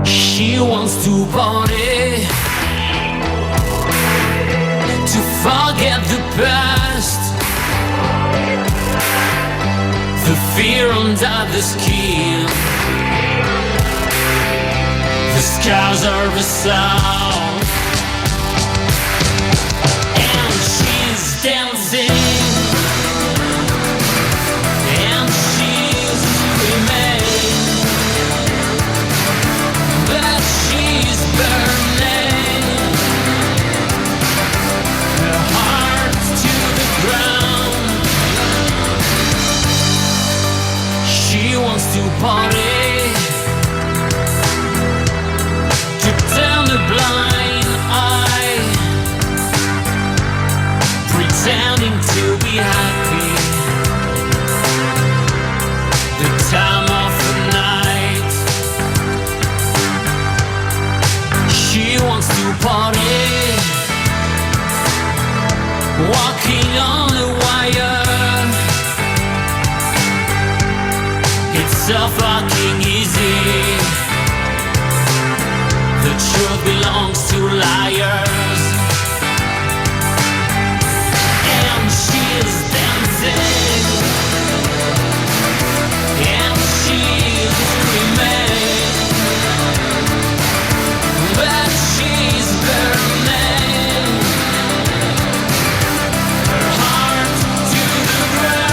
She wants to party, to forget the past, the fear under the skin, the scars of the sound. And she's dancing, and she's screaming, but she's burning, her heart to the ground. She wants to party, to turn a blind eye, pretending to be happy, the time of the night. She wants to party, walking on a wire. It's so fucking easy, the truth belongs to liars. And she's dancing, and she's screaming, but she's burning, her heart to the ground.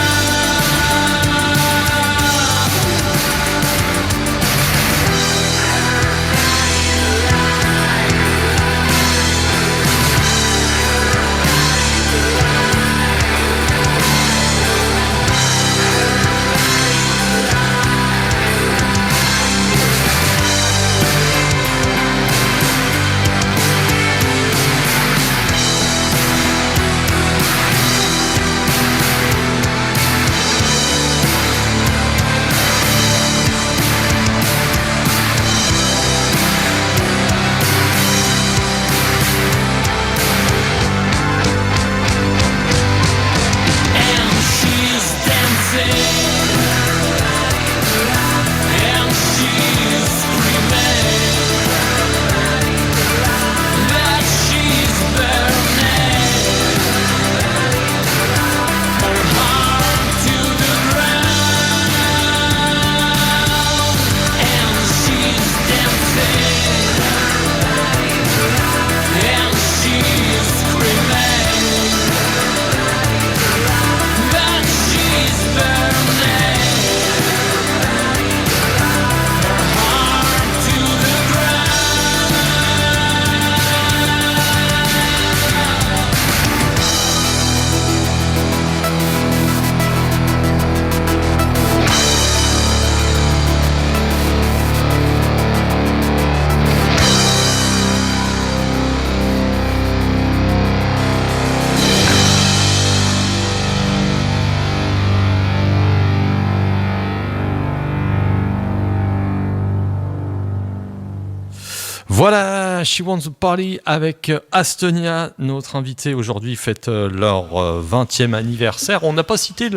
Voilà, She Wants to Party avec Astonia, notre invité aujourd'hui fête leur 20e anniversaire. On n'a pas cité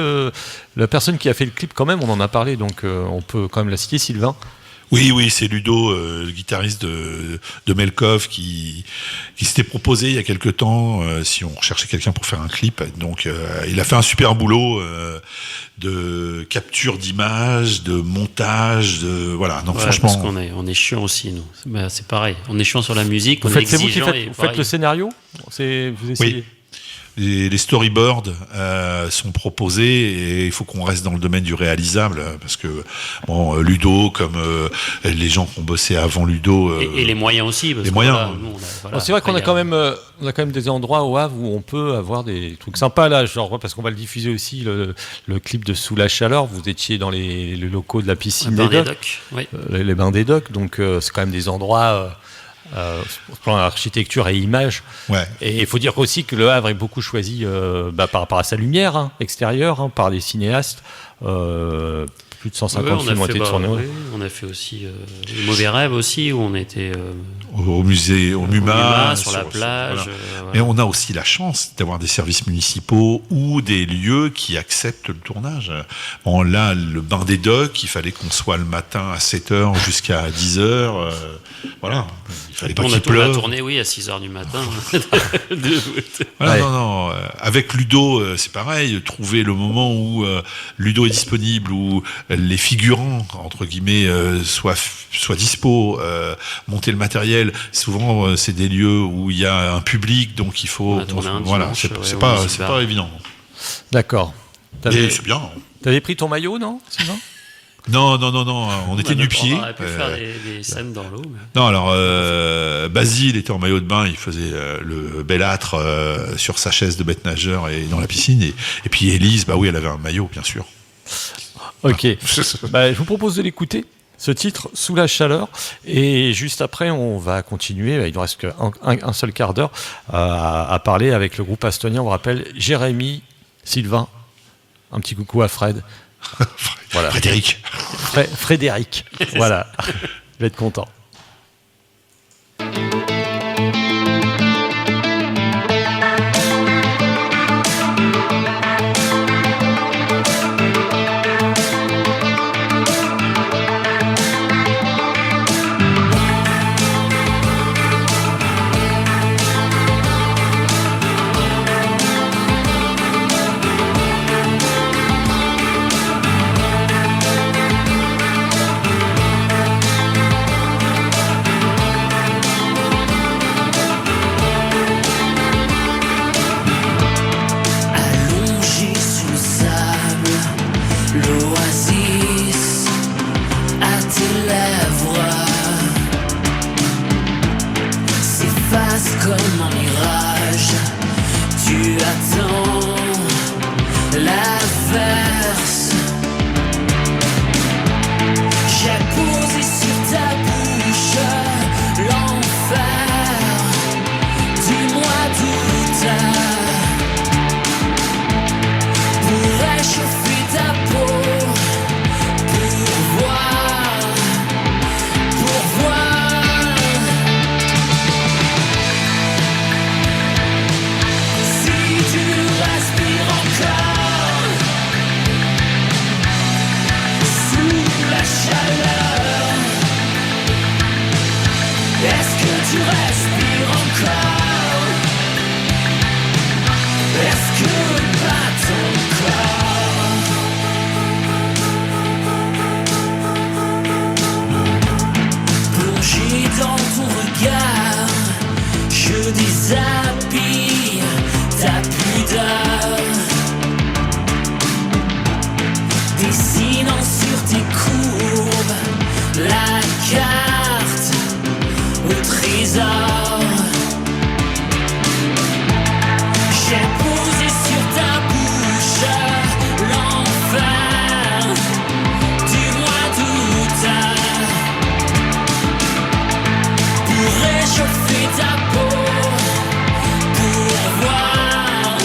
la personne qui a fait le clip quand même, on en a parlé, donc on peut quand même la citer, Sylvain. Oui, c'est Ludo, le guitariste de Melkov, qui s'était proposé il y a quelque temps, si on recherchait quelqu'un pour faire un clip. Donc, il a fait un super boulot de capture d'images, de montage, voilà. Donc, Ouais, franchement, parce qu'on on est chiant aussi, nous. Bah, c'est pareil. On est chiant sur la musique, on est C'est vous qui exigeant. faites, vous faites le scénario, vous essayez. Oui. Les storyboards sont proposés et il faut qu'on reste dans le domaine du réalisable parce que bon, Ludo, comme les gens qui ont bossé avant Ludo, et les moyens aussi. Parce les que moyens. voilà, nous, voilà, C'est vrai qu'on a après, quand même des endroits au Havre où on peut avoir des trucs sympas là, genre parce qu'on va le diffuser aussi le clip de Sous la chaleur. Vous étiez dans les locaux de la piscine Bains des des Docks, Docks, oui. les bains des Docks, donc c'est quand même des endroits. Au plan architecture et image. Ouais. Et il faut dire aussi que le Havre est beaucoup choisi par rapport à sa lumière extérieure, par les cinéastes. Plus de 150 Ouais, films ont été tournés. oui, on a fait aussi Les Mauvais Rêves aussi, où on était Au musée, au MUMA, sur la plage. voilà. Voilà. Mais on a aussi la chance d'avoir des services municipaux ou des lieux qui acceptent le tournage. Bon, là, le bain des docks, il fallait qu'on soit le matin à 7h jusqu'à 10h. Voilà. Il fallait pas On qu'il a pleuve. tourné, oui, à 6h du matin. Voilà, Ouais. non. Avec Ludo, c'est pareil. Trouver le moment où Ludo est disponible, où les figurants, entre guillemets, soient dispo, monter le matériel. Souvent, c'est des lieux où il y a un public, donc il faut. On a tourné un voilà, dimanche, c'est ouais, c'est pas évident. D'accord. Mais c'est bien. T'avais pris ton maillot, non, Sylvain? Non, on était nu-pieds. On aurait pu faire des scènes dans l'eau. Mais... Non, alors Basile était en maillot de bain, il faisait le bellâtre sur sa chaise de bête nageur et dans la piscine. Et puis Élise, bah oui, elle avait un maillot, bien sûr. Ok. Bah, je vous propose de l'écouter, ce titre, Sous la chaleur. Et juste après, on va continuer. Il nous reste qu'un seul quart d'heure à parler avec le groupe Astonien. On vous rappelle Jérémy, Sylvain, un petit coucou à Fred. Voilà. Frédéric. Frédéric. Voilà. Je vais être content. Allongé sur le sable, l'oasis à tes lèvres s'efface comme un mirage. Tu attends l'averse. J'ai posé sur ta bouche l'enfer du mois d'août. Pour réchauffer ta peau, pour voir si tu respires encore sous la chaleur. Est-ce que tu respires encore? Est-ce que pas ton corps? Plongé dans ton regard, je déshabille ta pudeur, dessinant sur tes courbes la carte au trésor. J'ai posé sur ta bouche l'enfer du mois d'août pour réchauffer ta peau, pour voir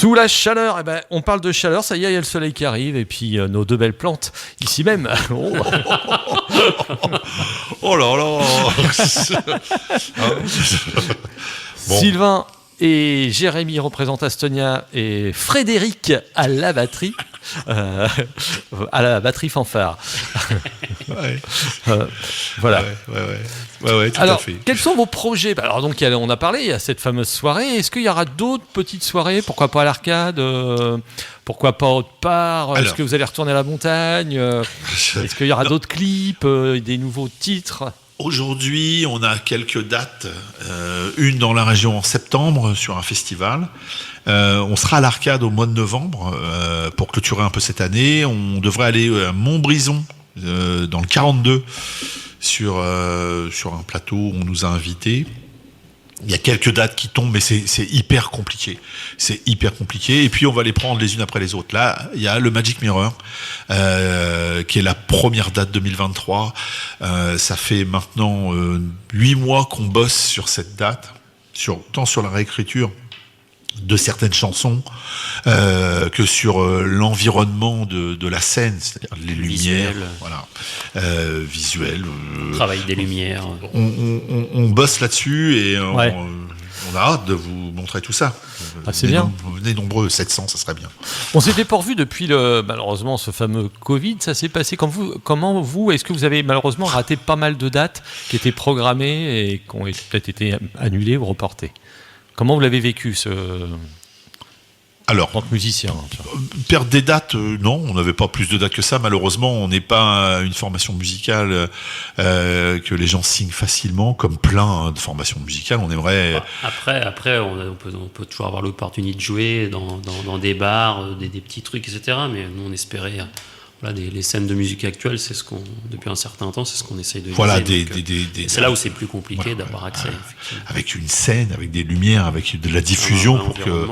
Sous la chaleur, eh ben, on parle de chaleur, ça y est, il y a le soleil qui arrive, et puis nos deux belles plantes, ici même. Oh. Oh là là. Bon. Sylvain et Jérémy représentent Astonia, et Frédéric à la batterie fanfare. Ouais. Voilà. Ouais, tout Alors, à fait. quels sont vos projets ? Alors, donc, on a parlé, il y a cette fameuse soirée. Est-ce qu'il y aura d'autres petites soirées ? Pourquoi pas à l'Arcade ? Pourquoi pas autre part ? Est-ce que vous allez retourner à la montagne ? Est-ce qu'il y aura d'autres clips, des nouveaux titres ? Aujourd'hui, on a quelques dates. Une dans la région en septembre sur un festival. On sera à l'Arcade au mois de novembre pour clôturer un peu cette année. On devrait aller à Montbrison dans le 42 sur un plateau où on nous a invités. Il y a quelques dates qui tombent, mais c'est hyper compliqué. C'est hyper compliqué. Et puis, on va les prendre les unes après les autres. Là, il y a le Magic Mirror, qui est la première date 2023. Ça fait maintenant 8 mois qu'on bosse sur cette date, tant sur la réécriture de certaines chansons que sur l'environnement de la scène, c'est-à-dire les lumières, Visuel. voilà, visuel. Travail des lumières. On bosse là-dessus et Ouais. on a hâte de vous montrer tout ça. C'est bien. Venez nombreux, 700, ça serait bien. On s'était pourvu depuis malheureusement ce fameux Covid. Ça s'est passé comment vous est-ce que vous avez malheureusement raté pas mal de dates qui étaient programmées et qui ont peut-être été annulées ou reportées ? Comment vous l'avez vécu Alors, en tant que musicien, tu vois. perdre des dates, non, on n'avait pas plus de dates que ça. Malheureusement, on n'est pas une formation musicale que les gens signent facilement, comme plein de formations musicales. On aimerait... Après on peut toujours avoir l'opportunité de jouer dans des bars, des petits trucs, etc. Mais nous, on espérait... Voilà, les scènes de musique actuelle, c'est ce qu'on, depuis un certain temps, c'est ce qu'on essaye de viser. Voilà, c'est là où c'est plus compliqué voilà, d'avoir accès. Effectivement. avec une scène, avec des lumières, avec de la diffusion pour que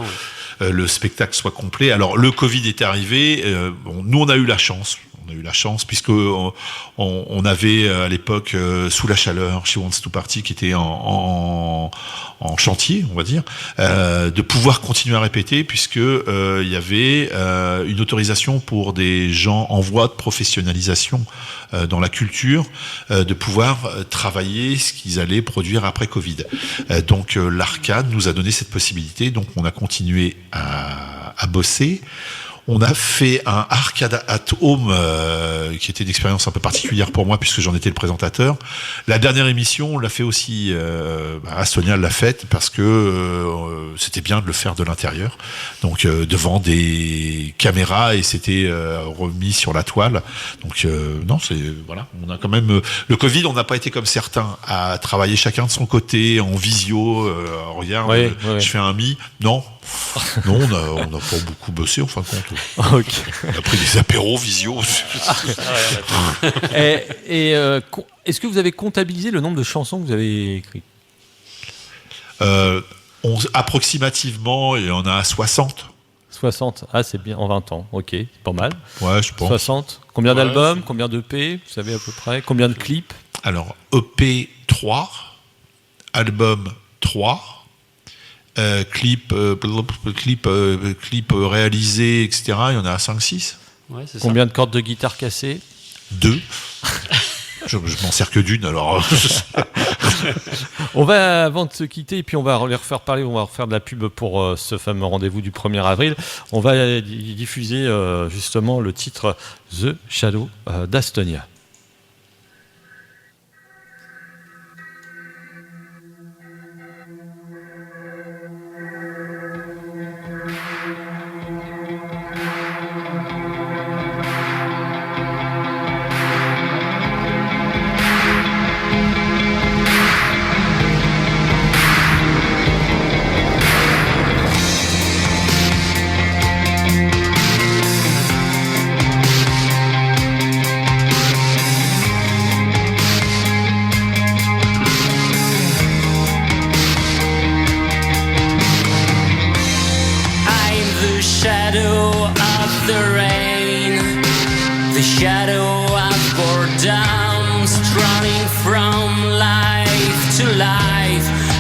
le spectacle soit complet. Alors, le Covid est arrivé. Nous, on a eu la chance. Puisque on avait à l'époque Sous la chaleur, She Wants to Party, qui était en chantier, on va dire, de pouvoir continuer à répéter, puisque il y avait une autorisation pour des gens en voie de professionnalisation dans la culture, de pouvoir travailler ce qu'ils allaient produire après Covid. Donc l'Arcade nous a donné cette possibilité, donc on a continué à bosser. On a fait un Arcade at Home qui était une expérience un peu particulière pour moi puisque j'en étais le présentateur. La dernière émission, on l'a fait aussi, Astonia l'a faite parce que c'était bien de le faire de l'intérieur, donc devant des caméras, et c'était remis sur la toile. Donc non, voilà, on a quand même le Covid, on n'a pas été comme certains à travailler chacun de son côté en visio. Regarde, je fais un non, on n'a pas beaucoup bossé en fin de compte. Okay. On a pris des apéros visio. Est-ce que vous avez comptabilisé le nombre de chansons que vous avez écrites ? Approximativement, il y en a 60. 60, c'est bien, en 20 ans, ok, c'est pas mal. Ouais, je pense. 60, combien d'albums, combien d'EP, vous savez à peu près, combien de clips ? Alors, EP 3, album 3, clip réalisé, etc. Il y en a 5-6. Ouais, c'est combien de cordes de guitare cassées ? 2. Je m'en sers que d'une, alors. On va, avant de se quitter, et puis on va les refaire parler, on va refaire de la pub pour ce fameux rendez-vous du 1er avril. On va diffuser justement le titre The Shadow d'Astonia.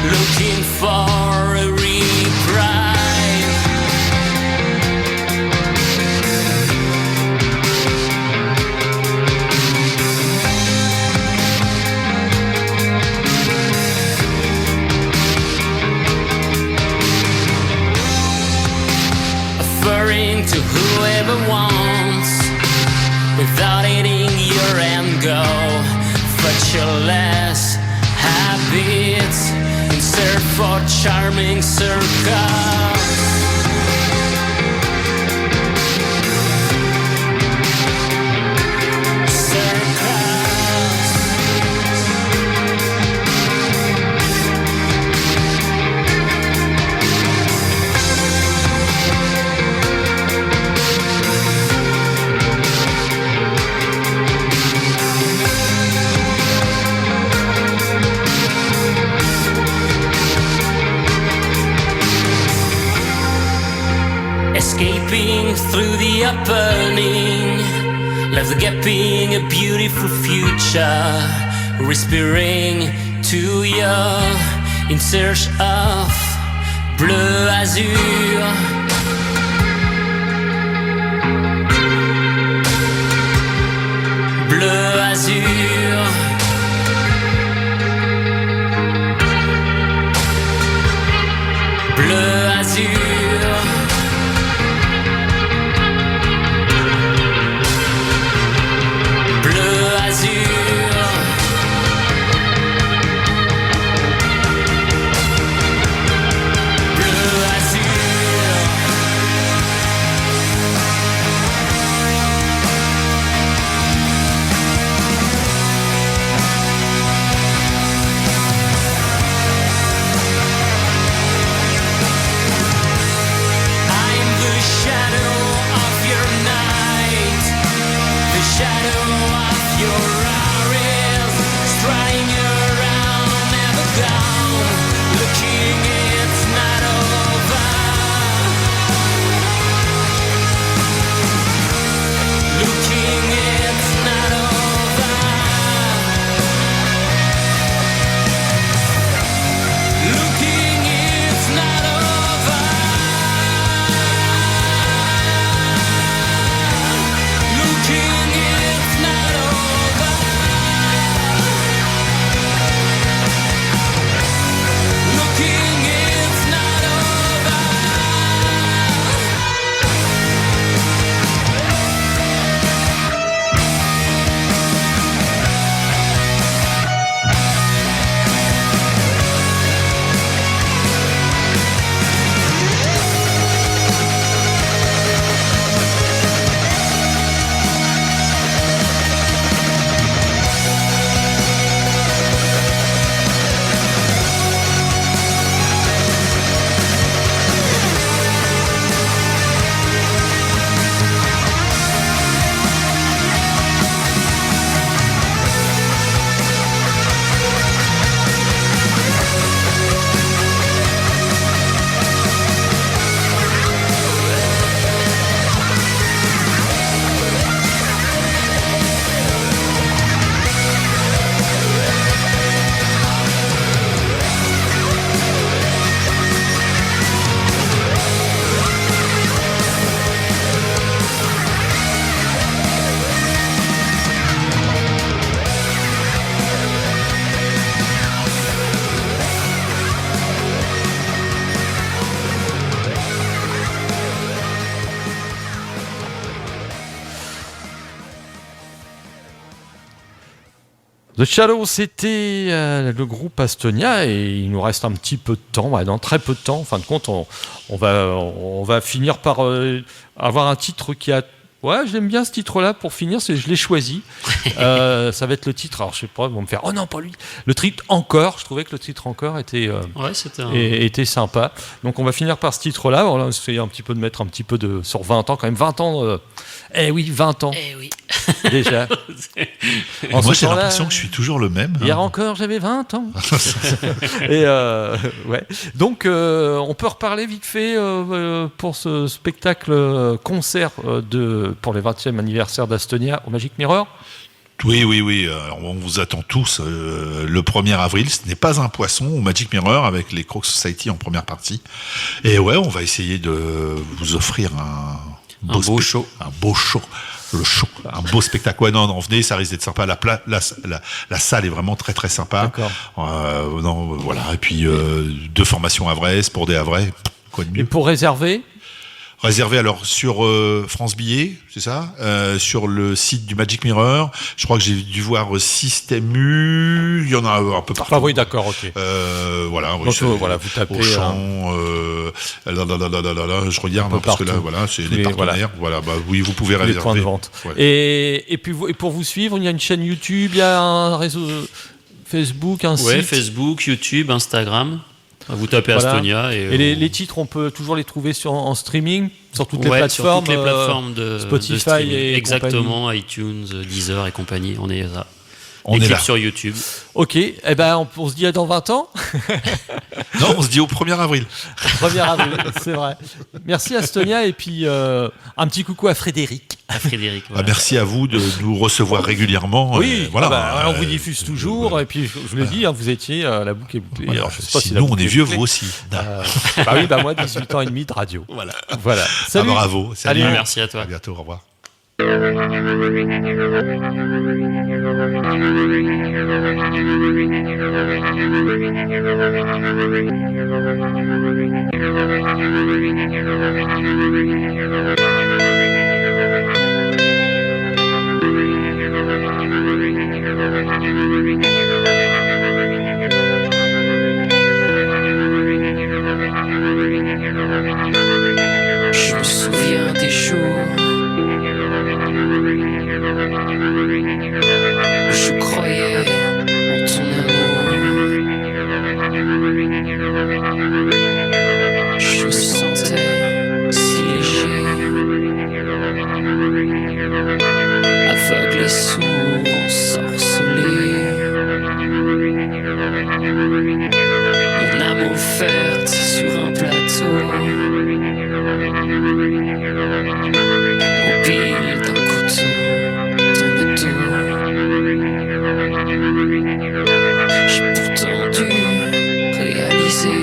Looking for a reprieve. ever want. Without eating your end go, virtueless habits in search for charming circles. Escaping through the opening, left the gap being a beautiful future. Whispering to you in search of bleu azur. Bleu azur. Bleu azur. The Shadows, c'était le groupe Astonia et il nous reste un petit peu de temps, dans très peu de temps. En fin de compte, on va finir par avoir un titre qui a... Ouais, j'aime bien ce titre-là pour finir, je l'ai choisi. Ça va être le titre, alors je sais pas, ils vont me faire « Oh non, pas lui !» Le titre « Encore », je trouvais que le titre « Encore » était sympa. Donc on va finir par ce titre-là, on va essayer un petit peu de mettre un petit peu sur 20 ans, quand même 20 ans... 20 ans. oui. Déjà. Moi, j'ai l'impression que je suis toujours le même. Hier encore, j'avais 20 ans. Et ouais. Donc, on peut reparler vite fait pour ce spectacle concert pour les 20e anniversaire d'Astonia au Magic Mirror. Oui. Alors, on vous attend tous le 1er avril. Ce n'est pas un poisson au Magic Mirror avec les Crocs Society en première partie. Et ouais, on va essayer de vous offrir un beau show. Un beau show. Le show, un beau spectacle. Ouais, non, venez, ça risque d'être sympa. La salle est vraiment très très sympa. D'accord. Voilà. Et puis 2 formations Havrais pour des Havrais. Quoi de mieux. Et pour réserver Réservé alors sur France Billet, c'est ça, sur le site du Magic Mirror. Je crois que j'ai dû voir Système U. Il y en a un peu partout. Ah oui, d'accord, ok. Voilà. Oui, Donc, voilà, vous tapez Auchan. Je regarde un peu parce que là, partout. voilà, c'est Tous les les- partenaires. Voilà, bah oui, vous pouvez les réserver. points de vente. Ouais. Et puis et pour vous suivre, il y a une chaîne YouTube, il y a un réseau Facebook, un Ouais, site. Facebook, YouTube, Instagram. Vous tapez Voilà. Astonia Et les titres, on peut toujours les trouver en streaming sur toutes les ouais, plateformes. sur toutes les plateformes de Spotify de streaming. et exactement, iTunes, Deezer et compagnie. On est là. On Les est clips là. sur YouTube. Ok, eh ben on se dit à dans 20 ans. Non, on se dit au 1er avril. 1er avril, c'est vrai. Merci Astonia et puis un petit coucou à Frédéric. À Frédéric. Ah, Voilà. merci à vous de nous recevoir régulièrement. Oui, voilà. ah bah, on vous diffuse toujours et puis je le dis, hein, vous étiez à la boucle et bouclée. Voilà. Alors, je sais pas Si si la nous, on boucle est est vieux, bouclée. vous aussi. Bah oui, bah moi 18 ans et demi de radio. Voilà. Voilà. Salut. Ah, bravo. Salut. Allez, Merci à toi. À bientôt. Au revoir. Je me souviens des jours où je croyais en ton amour. Je me sentais si léger, aveugle et sourd, ensorcelé. Mon âme offerte sur un plateau, mobile d'un couteau dans le dos. J'ai pourtant dû réaliser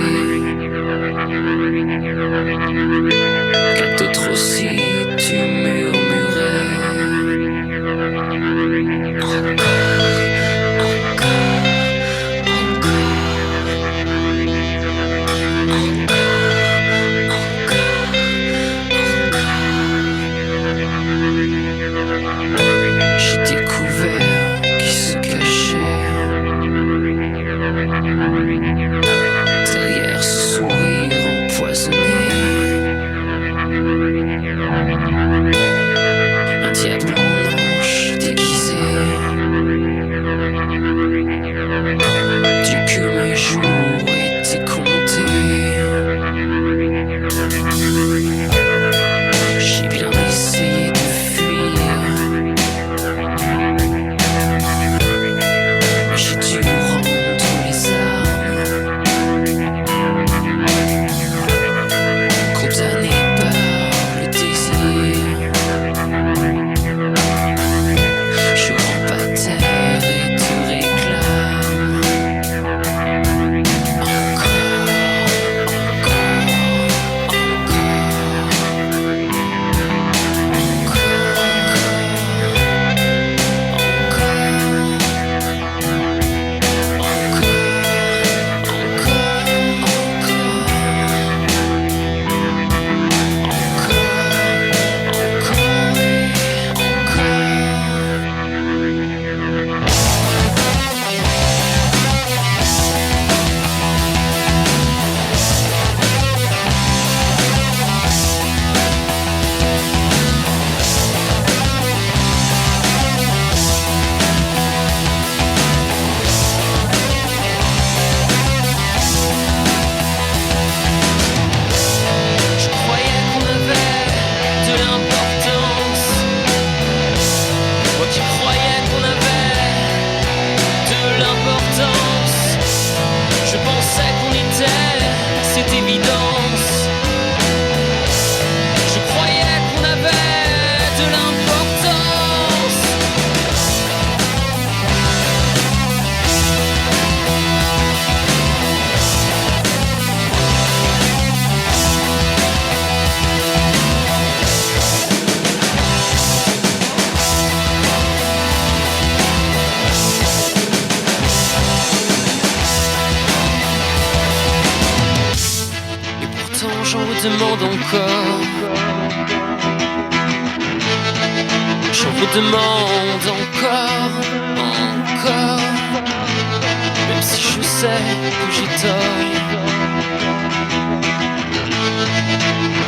qu'à d'autres aussi tu murmurais encore, j'ai découvert qui se cachait redemande encore. J'en redemande encore, encore. Même si je sais que j'ai tort.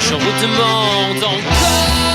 J'en redemande encore.